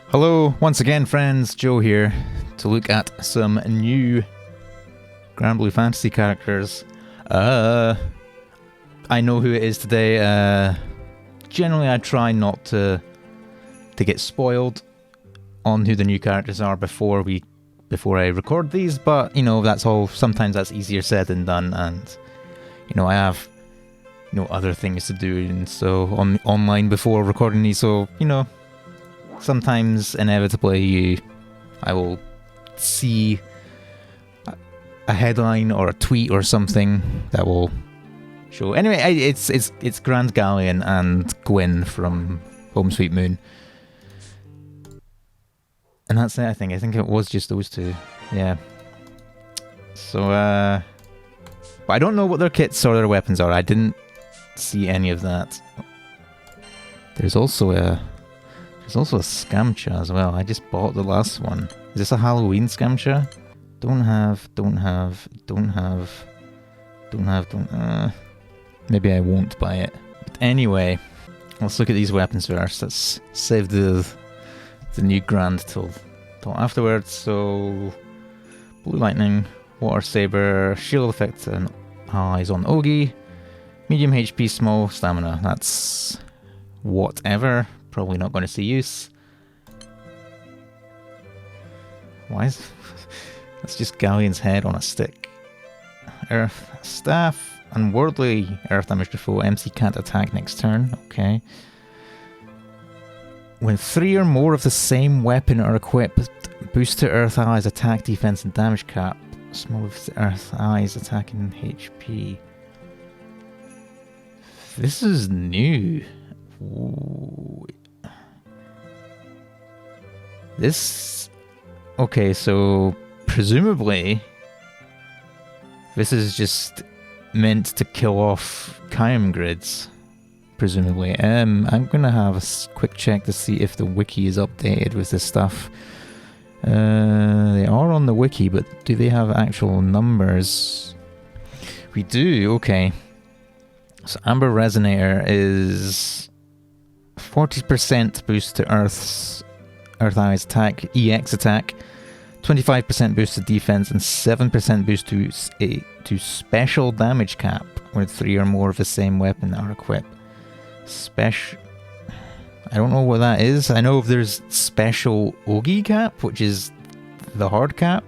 Hello, once again friends, Joe here, to look at some new Granblue fantasy characters. I know who it is today. Generally I try not to get spoiled on who the new characters are before I record these, but you know, sometimes that's easier said than done, and you know, I have other things to do, and so online before recording these, so you know, sometimes inevitably I will see a headline or a tweet or something that will show. Anyway, it's Grand Galleon and Gwynne from Home Sweet Moon, and that's it. I think it was just those two. Yeah. So but I don't know what their kits or their weapons are. I didn't see any of that. There's also a Scamcha as well. I just bought the last one. Is this a Halloween Scamcha? Maybe I won't buy it. But anyway, let's look at these weapons first. Let's save the new Grand till afterwards. So, Blue Lightning, Water Saber, Shield Effect and allies on Ogi, medium HP, small stamina. That's whatever. Probably not going to see use. Why is... That's just Galleon's head on a stick. Earth Staff. Unworldly earth damage to foe. MC can't attack next turn. Okay. When 3 or more of the same weapon are equipped, boost to earth allies attack, defense and damage cap. Small earth allies attacking HP. This is new. Ooh. This... Okay, so presumably this is just meant to kill off Kaim grids. Presumably. I'm gonna have a quick check to see if the wiki is updated with this stuff. They are on the wiki, but do they have actual numbers? We do, okay. So Amber Resonator is 40% boost to Earth Allies attack, EX attack, 25% boost to defense, and 7% boost to special damage cap when 3 or more of the same weapon are equipped. I don't know what that is. I know there's special Ogi cap, which is the hard cap.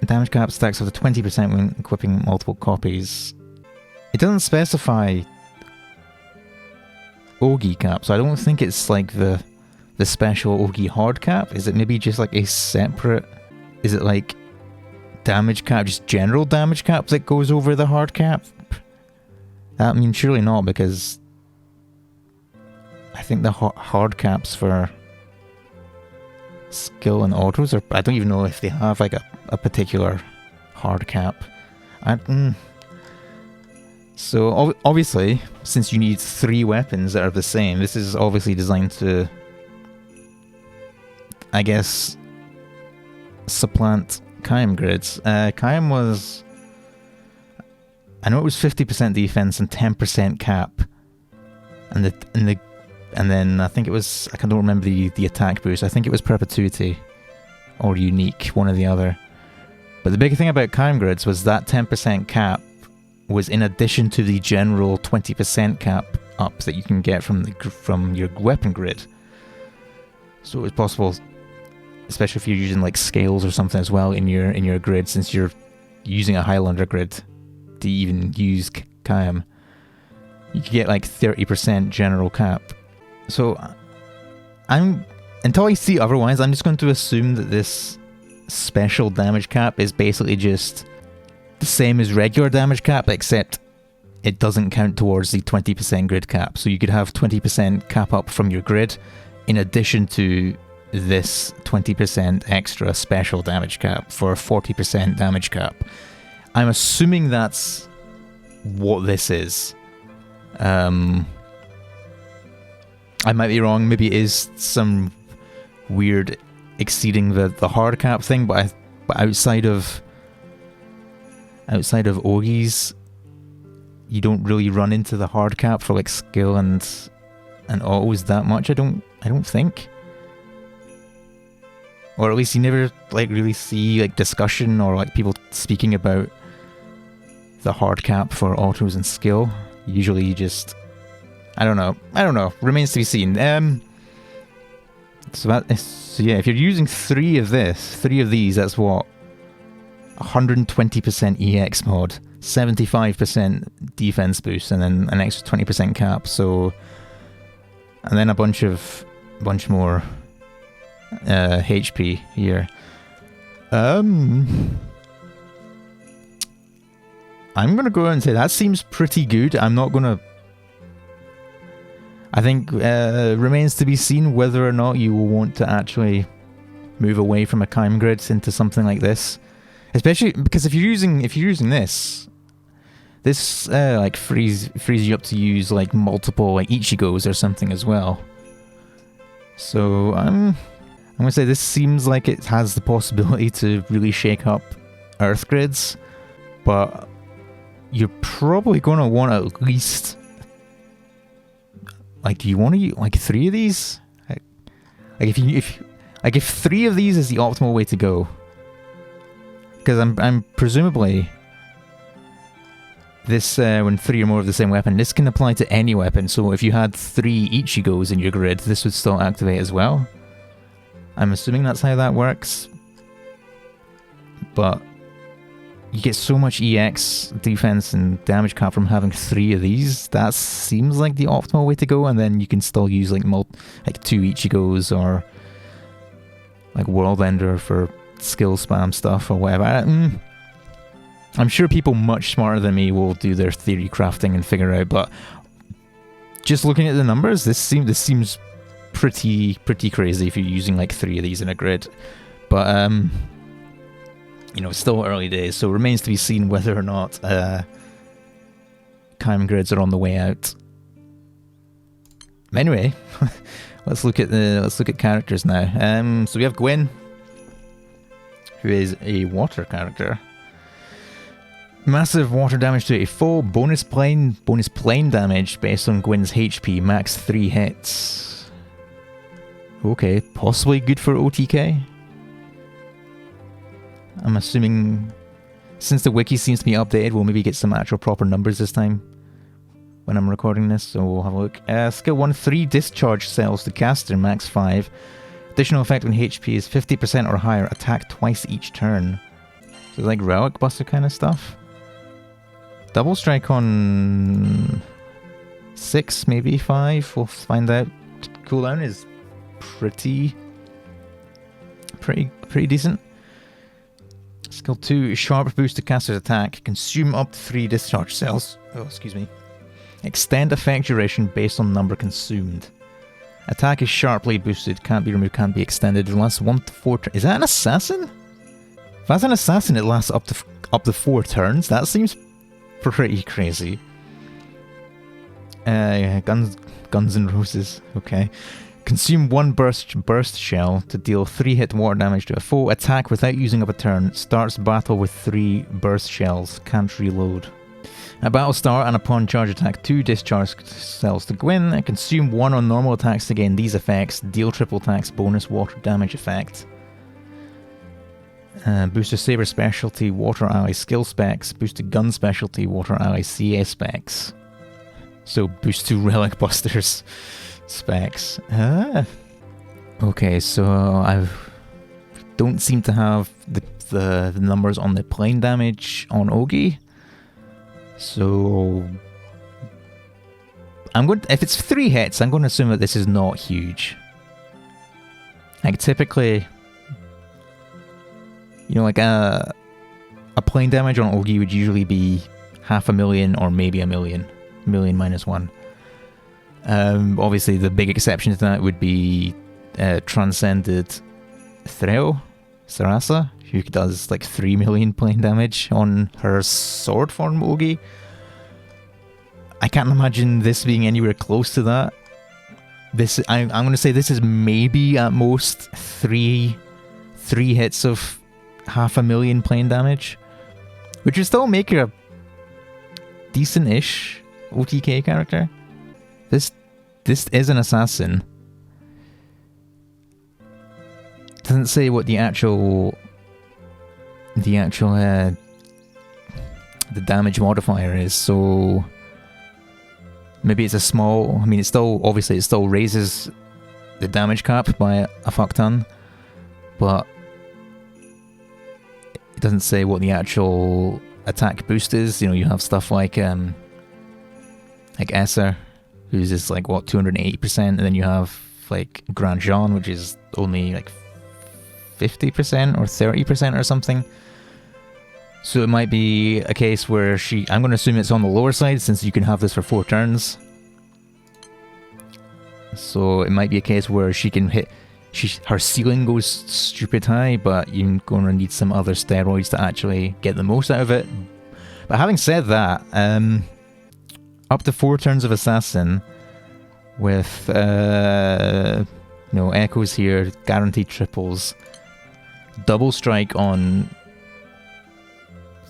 Damage cap stacks up to 20% when equipping multiple copies. It doesn't specify Ogi cap, so I don't think it's like the special Ogi hard cap. Is it maybe just like a separate... Is it like damage cap, just general damage cap that goes over the hard cap? I mean, surely not, because I think the hard caps for skill and autos are... I don't even know if they have like a particular hard cap. So obviously, since you need 3 weapons that are the same, this is obviously designed to, I guess, supplant Kaim grids. Kaim was... I know it was 50% defense and 10% cap, and then I think it was... I don't remember the attack boost. I think it was perpetuity or unique, one or the other. But the big thing about Kaim grids was that 10% cap was in addition to the general 20% cap up that you can get from your weapon grid. So it was possible, especially if you're using like scales or something as well in your grid, since you're using a Highlander grid to even use Kaim, you could get like 30% general cap. So until I see otherwise, I'm just going to assume that this special damage cap is basically just the same as regular damage cap, except it doesn't count towards the 20% grid cap. So you could have 20% cap up from your grid in addition to this 20% extra special damage cap for a 40% damage cap. I'm assuming that's what this is. I might be wrong. Maybe it is some weird exceeding the hard cap thing, but outside of Ogis, you don't really run into the hard cap for like skill and and autos that much. I don't think. Or at least you never like really see like discussion or like people speaking about the hard cap for autos and skill. Usually you just I don't know. Remains to be seen. So yeah, if you're using 3 of these, that's what 120% EX mod, 75% defense boost, and then an extra 20% cap. So, and then a bunch more HP here. I'm gonna go and say that seems pretty good. I'm not gonna. I think remains to be seen whether or not you will want to actually move away from a Kaim grid into something like this, especially because if you're using this like frees you up to use like multiple like Ichigos or something as well. So I'm gonna say this seems like it has the possibility to really shake up Earth grids, but you're probably gonna want at least. Like, do you want to use like 3 of these? Like if 3 of these is the optimal way to go, because I'm presumably this when 3 or more of the same weapon, this can apply to any weapon. So if you had 3 Ichigos in your grid, this would still activate as well. I'm assuming that's how that works, but you get so much EX, defense, and damage cap from having 3 of these. That seems like the optimal way to go, and then you can still use like 2 Ichigos or like World Ender for skill spam stuff or whatever. I'm sure people much smarter than me will do their theory crafting and figure out, but just looking at the numbers, this seems pretty crazy if you're using like 3 of these in a grid. But you know, it's still early days, so it remains to be seen whether or not Kaim grids are on the way out. Anyway, let's look at characters now. So we have Gwynne, who is a water character. Massive water damage to a foe, bonus plane damage based on Gwynne's HP, max 3 hits. Okay, possibly good for OTK. I'm assuming, since the wiki seems to be updated, we'll maybe get some actual proper numbers this time when I'm recording this, so we'll have a look. Skill 1, 3 discharge cells to caster, max 5. Additional effect when HP is 50% or higher, attack twice each turn. So like Relic Buster kind of stuff. Double strike on 6, maybe 5, we'll find out. Cooldown is pretty decent. Skill 2, sharp boost to caster's attack. Consume up to 3 discharge cells. Oh, excuse me. Extend effect duration based on number consumed. Attack is sharply boosted. Can't be removed, can't be extended. It lasts 1 to 4 turns. Is that an assassin? If that's an assassin, it lasts up to 4 turns. That seems pretty crazy. Guns and Roses. Okay. Consume 1 burst shell to deal 3 hit water damage to a foe. Attack without using up a turn. Starts battle with 3 burst shells. Can't reload. At battle start and upon charge attack, 2 discharge cells to Gwynne. Consume 1 on normal attacks to gain these effects. Deal triple attacks bonus water damage effect. Booster saber specialty water ally skill specs. Booster gun specialty water ally CA specs. So boost to relic busters. Specs. Okay, so I don't seem to have the numbers on the plane damage on Ogi. So if it's 3 hits, I'm going to assume that this is not huge. Like typically, you know, like a plane damage on Ogi would usually be 500,000 or maybe 1 million. Million minus 1. Obviously, the big exception to that would be Transcended Threo, Sarasa, who does like 3 million plane damage on her sword form Ogi. I can't imagine this being anywhere close to that. I'm going to say this is maybe at most 3 hits of 500,000 plane damage, which would still make her a decent-ish OTK character. This this is an assassin. It doesn't say what the damage modifier is, so maybe it's a small. I mean, it still raises the damage cap by a fuck ton, but it doesn't say what the actual attack boost is. You know, you have stuff like Esser, who's just like what 280%, and then you have like Grandjean, which is only like 50% or 30% or something. So it might be a case where I'm going to assume it's on the lower side, since you can have this for 4 turns. So it might be a case where she can hit, her ceiling goes stupid high, but you're going to need some other steroids to actually get the most out of it. But having said that, up to 4 turns of Assassin with echoes here, guaranteed triples, double strike on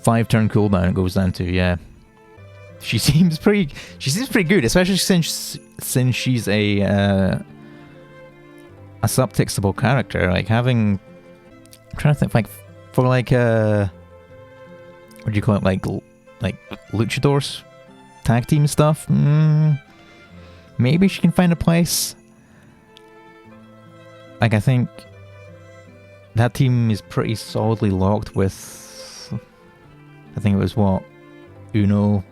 5-turn cooldown it goes down to, yeah. She seems pretty good, especially since she's a subtextable character. Like I'm trying to think, like for like what do you call it, like luchadors, tag team stuff. Maybe she can find a place. Like I think that team is pretty solidly locked with, I think it was what, Uno,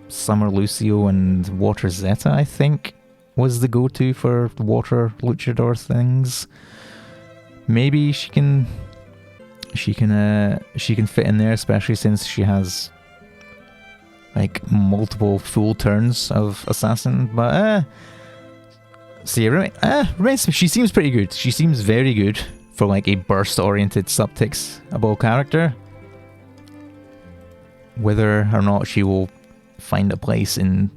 Summer Lucio, and Water Zeta, I think, was the go-to for water luchador things. Maybe she can fit in there, especially since she has like multiple full turns of assassin. But she seems pretty good. She seems very good for like a burst-oriented subtextable character. Whether or not she will find a place in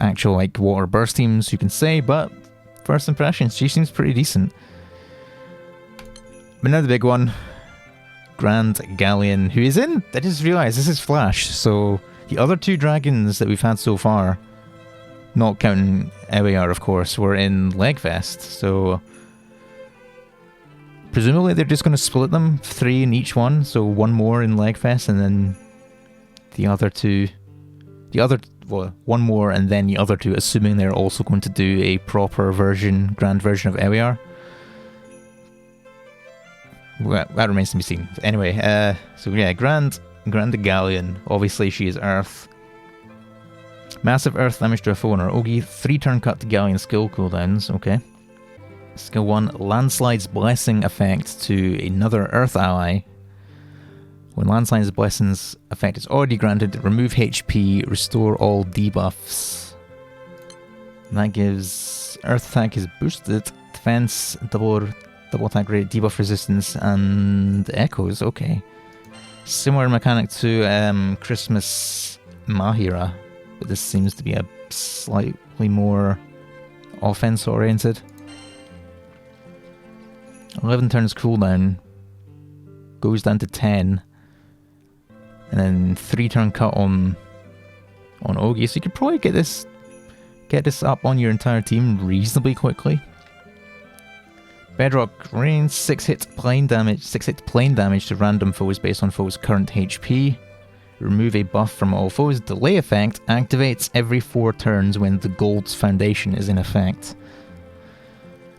actual like water burst teams, you can say, but first impressions, she seems pretty decent. But now the big one, Grand Galleon, who is in, I just realised this is Flash, so the other 2 dragons that we've had so far, not counting Ewyar of course, were in Legfest, so presumably they're just going to split them, 3 in each one, so 1 more in Legfest and then one more and then the other 2, assuming they're also going to do a proper grand version of Ewyar. Well, that remains to be seen. Anyway, so yeah, Grand Galleon, obviously she is Earth. Massive Earth damage to a foe on her Ogi, 3-turn cut to Galleon skill cooldowns, okay. Skill 1, Landslide's Blessing effect to another Earth ally. When Landslide's Blessing's effect is already granted, remove HP, restore all debuffs. And that gives Earth attack is boosted, defense, double attack rate, debuff resistance, and echoes. Okay. Similar mechanic to Christmas Mahira, but this seems to be a slightly more offense oriented. 11 turns cooldown, goes down to 10. And then 3-turn cut on Ogi, so you could probably get this up on your entire team reasonably quickly. Bedrock Rain, 6-hit plain damage to random foes based on foes' current HP. Remove a buff from all foes. Delay effect activates every 4 turns when the Gold's Foundation is in effect.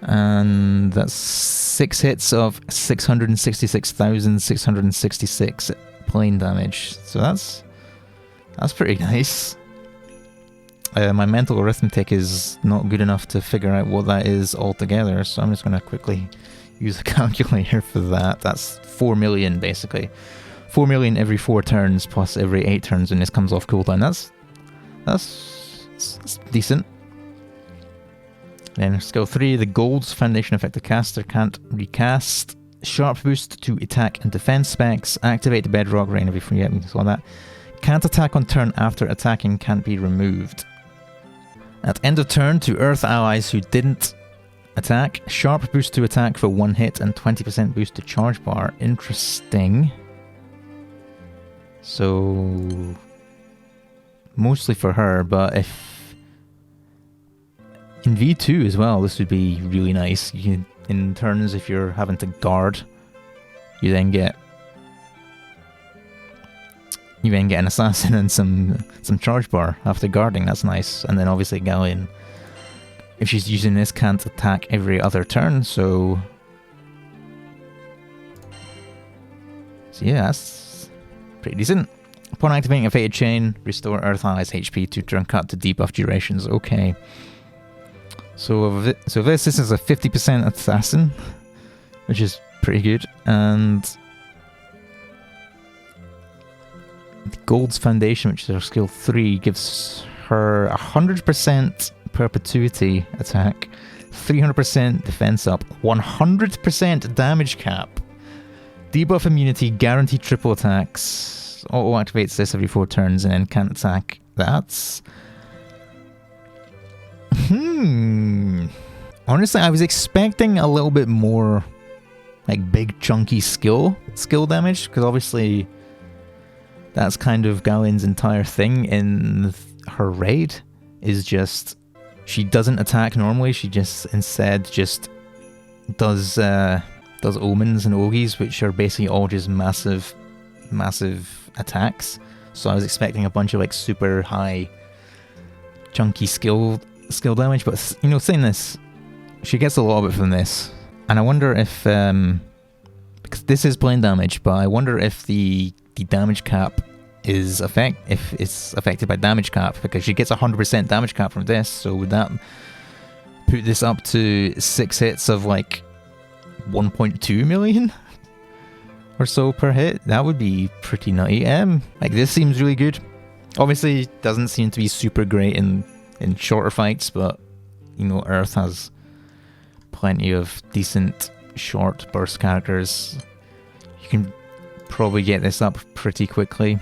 And that's 6 hits of 666,666 plain damage. So that's pretty nice. My mental arithmetic is not good enough to figure out what that is altogether, so I'm just going to quickly use a calculator for that. That's 4 million basically. 4 million every 4 turns plus every 8 turns when this comes off cooldown. That's decent. Then skill 3, the Gold's Foundation effect. The caster can't recast. Sharp boost to attack and defense specs. Activate the Bedrock Rain every 3 minutes. All that. Can't attack on turn after attacking. Can't be removed. At end of turn to Earth allies who didn't attack. Sharp boost to attack for 1 hit and 20% boost to charge bar. Interesting. So mostly for her, but In V2 as well, this would be really nice. You can, in turns, if you're having to guard, you then get an assassin and some charge bar after guarding. That's nice. And then obviously Galleon, if she's using this, can't attack every other turn. So yeah, that's pretty decent. Upon activating a fated chain, restore Earth allies HP to turn cut to debuff durations. Okay. So this is a 50% assassin, which is pretty good, and Gold's Foundation, which is her skill 3, gives her 100% perpetuity attack, 300% defense up, 100% damage cap, debuff immunity, guaranteed triple attacks, auto activates this every 4 turns, and then can't attack. That's... Honestly, I was expecting a little bit more, like, big chunky skill damage, because obviously that's kind of Galleon's entire thing in her raid, is just she doesn't attack normally. She just instead just does omens and ogies, which are basically all just massive attacks. So I was expecting a bunch of like super high chunky skill damage, but you know, saying this, she gets a lot of it from this, and I wonder if because this is plain damage, but I wonder if the damage cap is if it's affected by damage cap, because she gets 100% damage cap from this. So would that put this up to 6 hits of like 1.2 million or so per hit? That would be pretty nutty. Like, this seems really good. Obviously doesn't seem to be super great in shorter fights, but you know, Earth has plenty of decent short burst characters. You can probably get this up pretty quickly,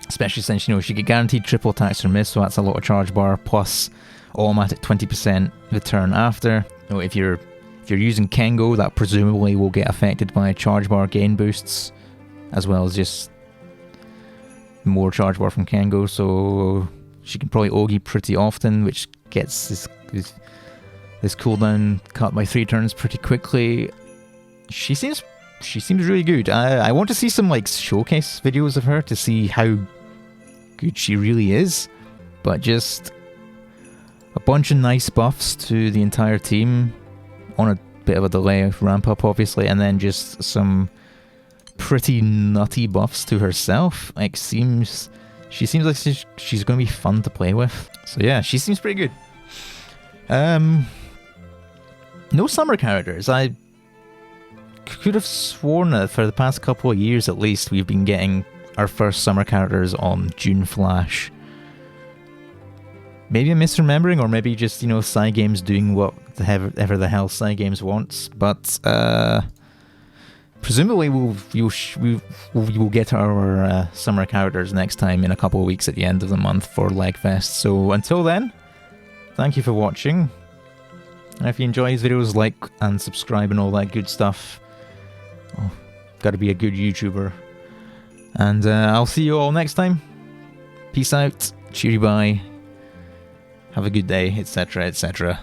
especially since, you know, she get guaranteed triple attacks from miss, so that's a lot of charge bar, plus automatic 20% the turn after. You know, if you're using Kengo, that presumably will get affected by charge bar gain boosts, as well as just more charge bar from Kengo, so she can probably Ogi pretty often, which gets this cooldown cut by 3 turns pretty quickly. She seems really good. I want to see some like showcase videos of her to see how good she really is, but just a bunch of nice buffs to the entire team on a bit of a delay ramp up, obviously, and then just some pretty nutty buffs to herself. Like, she seems like she's going to be fun to play with. So yeah, she seems pretty good. No summer characters. I could have sworn that for the past couple of years at least, we've been getting our first summer characters on June Flash. Maybe I'm misremembering, or maybe just, you know, Cygames doing whatever the hell Cygames wants. But presumably we will get our summer characters next time in a couple of weeks at the end of the month for Legfest. So until then, thank you for watching. And if you enjoy these videos, like and subscribe and all that good stuff. Oh, gotta be a good YouTuber. And I'll see you all next time. Peace out, cheery bye, have a good day, etc, etc.